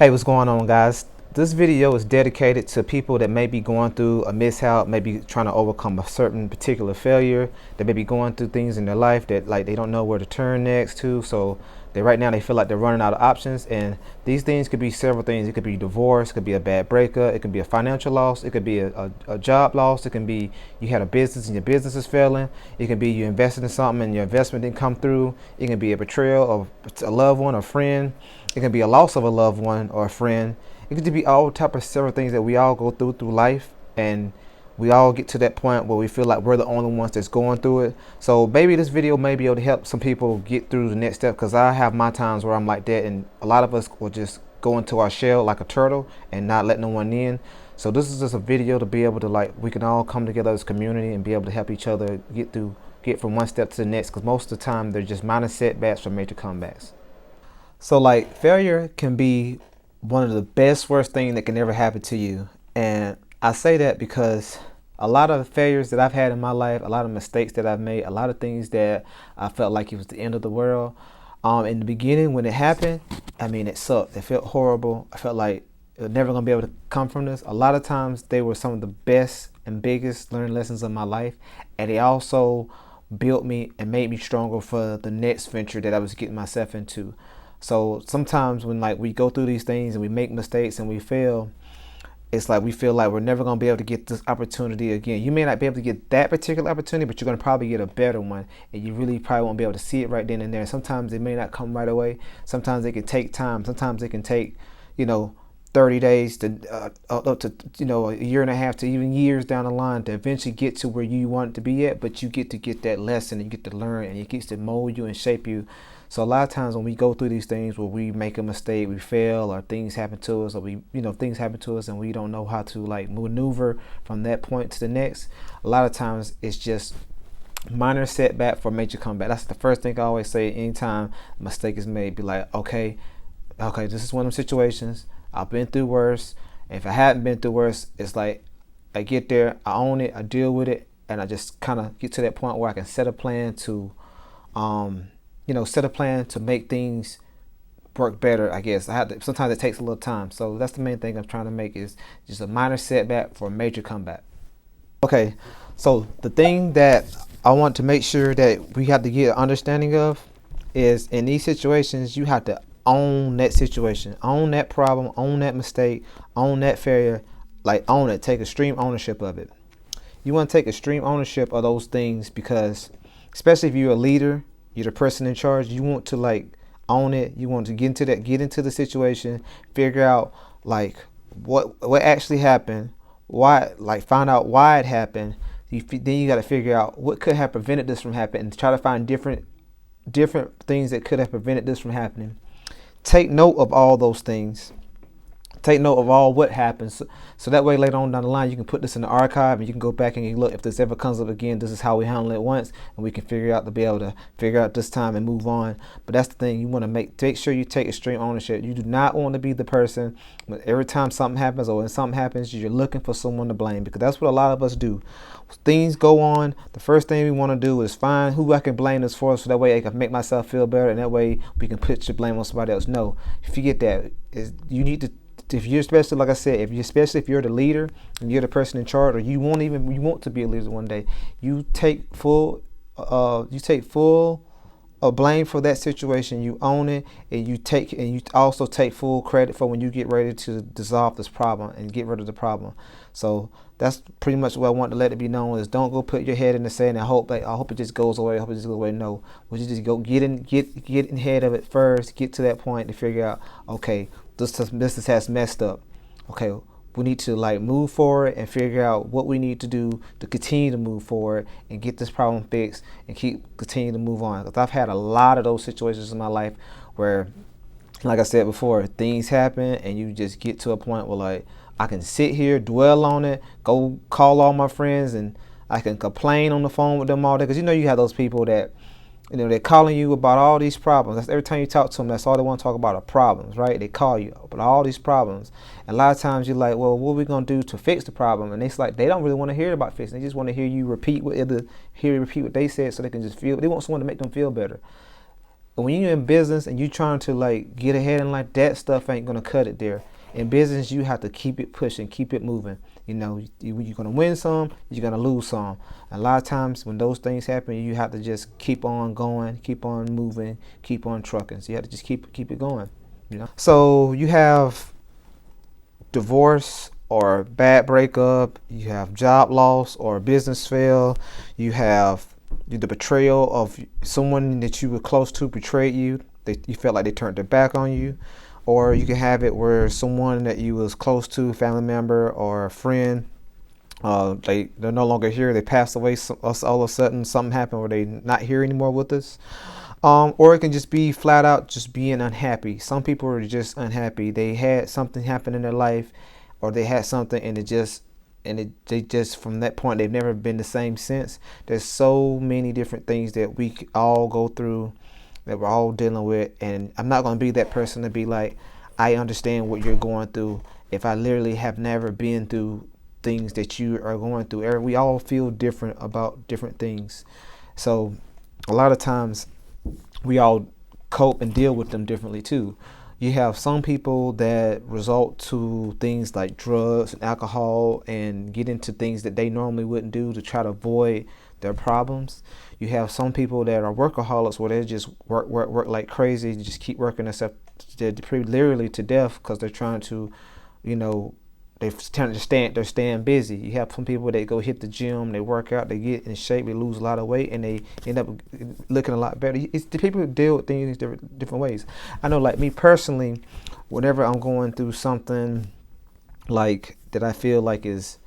Hey, what's going on, guys? This video is dedicated to people that may be going through a mishap, maybe trying to overcome a certain particular failure, that may be going through things in their life that like they don't know where to turn next to. So right now they feel like they're running out of options, and these things could be several things. It could be divorce, it could be a bad breakup, it could be a financial loss, it could be a job loss, it can be you had a business and your business is failing, it can be you invested in something and your investment didn't come through, it can be a betrayal of a loved one or friend, it can be a loss of a loved one or a friend. It could be all type of several things that we all go through life, and we all get to that point where we feel like we're the only ones that's going through it. So maybe this video may be able to help some people get through the next step, because I have my times where I'm like that, and a lot of us will just go into our shell like a turtle and not let no one in. So this is just a video to be able to, like, we can all come together as a community and be able to help each other get from one step to the next, because most of the time they're just minor setbacks or major comebacks. So like failure can be one of the worst thing that can ever happen to you. And I say that because a lot of failures that I've had in my life, a lot of mistakes that I've made, a lot of things that I felt like it was the end of the world. In the beginning when it happened, I mean, it sucked. It felt horrible. I felt like it was never gonna be able to come from this. A lot of times they were some of the best and biggest learning lessons of my life. And they also built me and made me stronger for the next venture that I was getting myself into. So sometimes when like we go through these things and we make mistakes and we fail, it's like we feel like we're never going to be able to get this opportunity again. You may not be able to get that particular opportunity, but you're going to probably get a better one, and you really probably won't be able to see it right then and there. Sometimes it may not come right away. Sometimes it can take time. Sometimes it can take, 30 days to up to a year and a half to even years down the line to eventually get to where you want it to be at. But you get to get that lesson, and you get to learn, and it gets to mold you and shape you. So a lot of times when we go through these things where we make a mistake, we fail, or things happen to us, or things happen to us and we don't know how to like maneuver from that point to the next, a lot of times it's just minor setback for major comeback. That's the first thing I always say anytime a mistake is made. Be like, okay, this is one of them situations. I've been through worse. If I hadn't been through worse, it's like I get there, I own it, I deal with it, and I just kind of get to that point where I can set a plan to make things work better, I guess. Sometimes it takes a little time. So that's the main thing I'm trying to make, is just a minor setback for a major comeback. Okay, so the thing that I want to make sure that we have to get an understanding of is, in these situations, you have to own that situation, own that problem, own that mistake, own that failure, like own it, take extreme ownership of it. You want to take extreme ownership of those things, because especially if you're a leader, you're the person in charge, you want to like own it. You want to get into the situation, figure out like what actually happened, why, like find out why it happened. Then you got to figure out what could have prevented this from happening, and try to find different things that could have prevented this from happening. Take note of all those things. Take note of all what happens, so that way later on down the line you can put this in the archive, and you can go back and you look, if this ever comes up again, this is how we handle it once, and we can figure out to be able to figure out this time and move on. But that's the thing, you want to make sure you take extreme ownership. You do not want to be the person when every time something happens, or when something happens, you're looking for someone to blame, because that's what a lot of us do. Things go on, the first thing we want to do is find who I can blame this for, so that way I can make myself feel better, and that way we can put your blame on somebody else. No, if you get that, you need to, if you're, especially like I said, especially if you're the leader and you're the person in charge, or you want to be a leader one day, you take full blame for that situation. You own it, and you also take full credit for when you get ready to dissolve this problem and get rid of the problem. So that's pretty much what I want to let it be known, is don't go put your head in the sand and hope it just goes away. I hope it just goes away. No, we just go get in head of it first. Get to that point to figure out, okay, this has messed up. Okay, we need to like move forward and figure out what we need to do to continue to move forward and get this problem fixed and continue to move on. Because I've had a lot of those situations in my life where, like I said before, things happen and you just get to a point where like, I can sit here, dwell on it, go call all my friends, and I can complain on the phone with them all day. Because you have those people that, they're calling you about all these problems. That's every time you talk to them, that's all they want to talk about are problems, right? They call you about all these problems. And a lot of times you're like, well, what are we going to do to fix the problem? And it's like, they don't really want to hear about fixing. They just want to hear you repeat what they said, so they can just feel, they want someone to make them feel better. when you're in business and you're trying to like get ahead in life, that stuff ain't gonna cut it there. In business, you have to keep it pushing, keep it moving. You know, you're gonna win some, you're gonna lose some. And a lot of times when those things happen, you have to just keep on going, keep on moving, keep on trucking. So you have to just keep it going. You know. So you have divorce or bad breakup, you have job loss or business fail, you have the betrayal of someone that you were close to betrayed you. You felt like they turned their back on you. Or you can have it where someone that you was close to, family member or a friend, they're no longer here. They passed away. So all of a sudden, something happened where they not here anymore with us. Or it can just be flat out just being unhappy. Some people are just unhappy. They had something happen in their life, or they had something, and they just from that point they've never been the same since. There's so many different things that we all go through, that we're all dealing with, and I'm not going to be that person to be like, I understand what you're going through if I literally have never been through things that you are going through. We all feel different about different things, so a lot of times we all cope and deal with them differently too. You have some people that result to things like drugs and alcohol and get into things that they normally wouldn't do to try to avoid their problems. You have some people that are workaholics where they just work like crazy, just keep working themselves literally to death because they're trying to, you know, they're staying busy. You have some people that go hit the gym, they work out, they get in shape, they lose a lot of weight, and they end up looking a lot better. It's the people who deal with things different ways. I know, like me personally, whenever I'm going through something like that I feel like is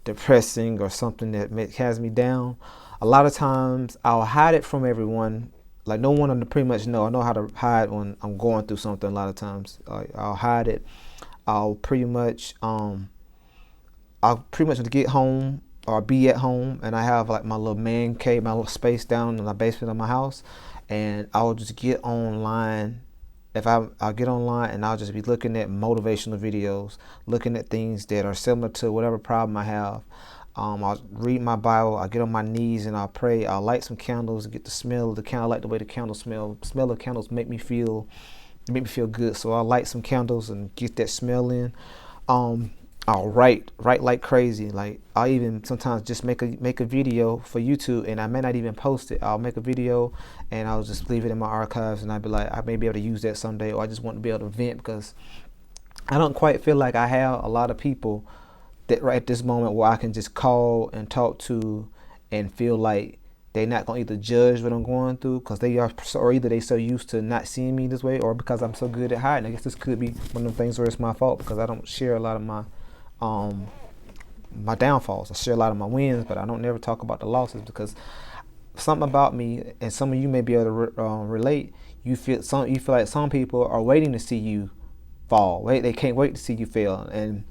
depressing or something that has me down, a lot of times I'll hide it from everyone. Like no one will pretty much know. I know how to hide when I'm going through something. A lot of times I'll hide it. I'll pretty much get home or be at home, and I have like my little man cave, my little space down in the basement of my house, and I'll just get online. I'll get online and I'll just be looking at motivational videos, looking at things that are similar to whatever problem I have. I'll read my Bible. I'll get on my knees and I'll pray. I'll light some candles, get the smell of the candle. I like the way the candles smell. The smell of candles make me feel good. So I'll light some candles and get that smell in. I'll write like crazy. Like I'll even sometimes just make a video for YouTube, and I may not even post it. I'll make a video and I'll just leave it in my archives, and I'll be like, I may be able to use that someday, or I just want to be able to vent because I don't quite feel like I have a lot of people that right at this moment where I can just call and talk to and feel like they're not gonna either judge what I'm going through because they are, or either they so used to not seeing me this way, or because I'm so good at hiding. I guess this could be one of the things where it's my fault because I don't share a lot of my downfalls. I share a lot of my wins, but I don't never talk about the losses because something about me, and some of you may be able to relate. You feel like some people are waiting to see you fall. They can't wait to see you fail. And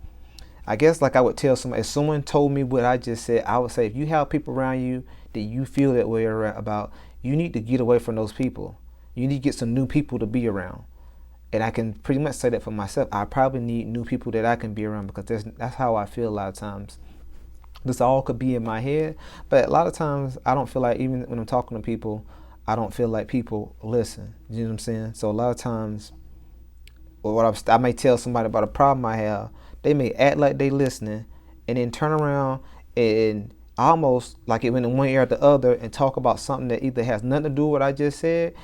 I guess like I would tell somebody, if someone told me what I just said, I would say, if you have people around you that you feel that way about, you need to get away from those people. You need to get some new people to be around. And I can pretty much say that for myself. I probably need new people that I can be around because that's how I feel a lot of times. This all could be in my head, but a lot of times I don't feel like, even when I'm talking to people, I don't feel like people listen. You know what I'm saying? So a lot of times, I may tell somebody about a problem I have, they may act like they listening, and then turn around and almost like it went in one ear or the other and talk about something that either has nothing to do with what I just said,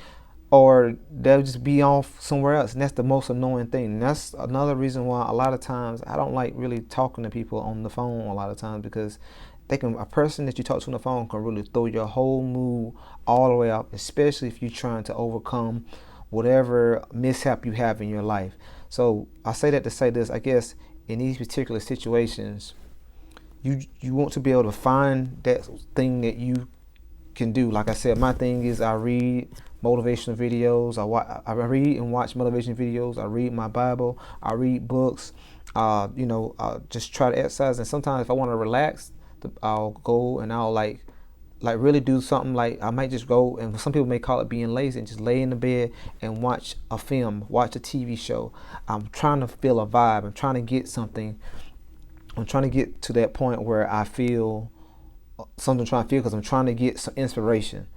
or they'll just be off somewhere else. And that's the most annoying thing. And that's another reason why a lot of times I don't like really talking to people on the phone a lot of times, because a person that you talk to on the phone can really throw your whole mood all the way up, especially if you're trying to overcome whatever mishap you have in your life. So I say that to say this, I guess in these particular situations, you want to be able to find that thing that you can do. Like I said, my thing is I read motivational videos. I read and watch motivational videos. I read my Bible. I read books. Just try to exercise. And sometimes if I want to relax, I'll go and I'll like really do something. Like I might just go, and some people may call it being lazy, and just lay in the bed and watch a film, watch a TV show. I'm trying to feel a vibe. I'm trying to get something. I'm trying to get to that point where I feel something I'm trying to feel, because I'm trying to get some inspiration.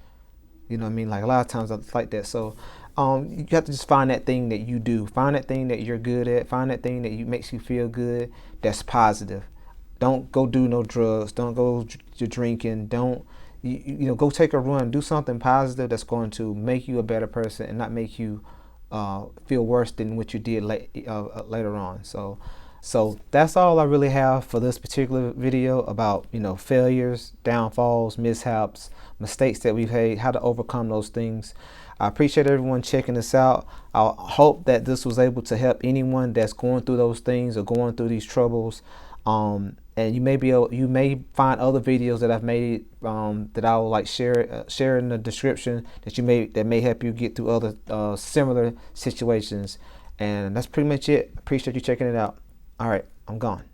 You know what I mean? Like a lot of times it's like that. So you have to just find that thing that you do. Find that thing that you're good at. Find that thing that makes you feel good. That's positive. Don't go do no drugs. Don't go to drinking. Don't go take a run. Do something positive that's going to make you a better person and not make you feel worse than what you did later on. So that's all I really have for this particular video about failures, downfalls, mishaps, mistakes that we've had, how to overcome those things. I appreciate everyone checking this out. I hope that this was able to help anyone that's going through those things or going through these troubles. And you may find other videos that I've made that I will share in the description that may help you get through other similar situations. And that's pretty much it. Appreciate you checking it out. All right, I'm gone.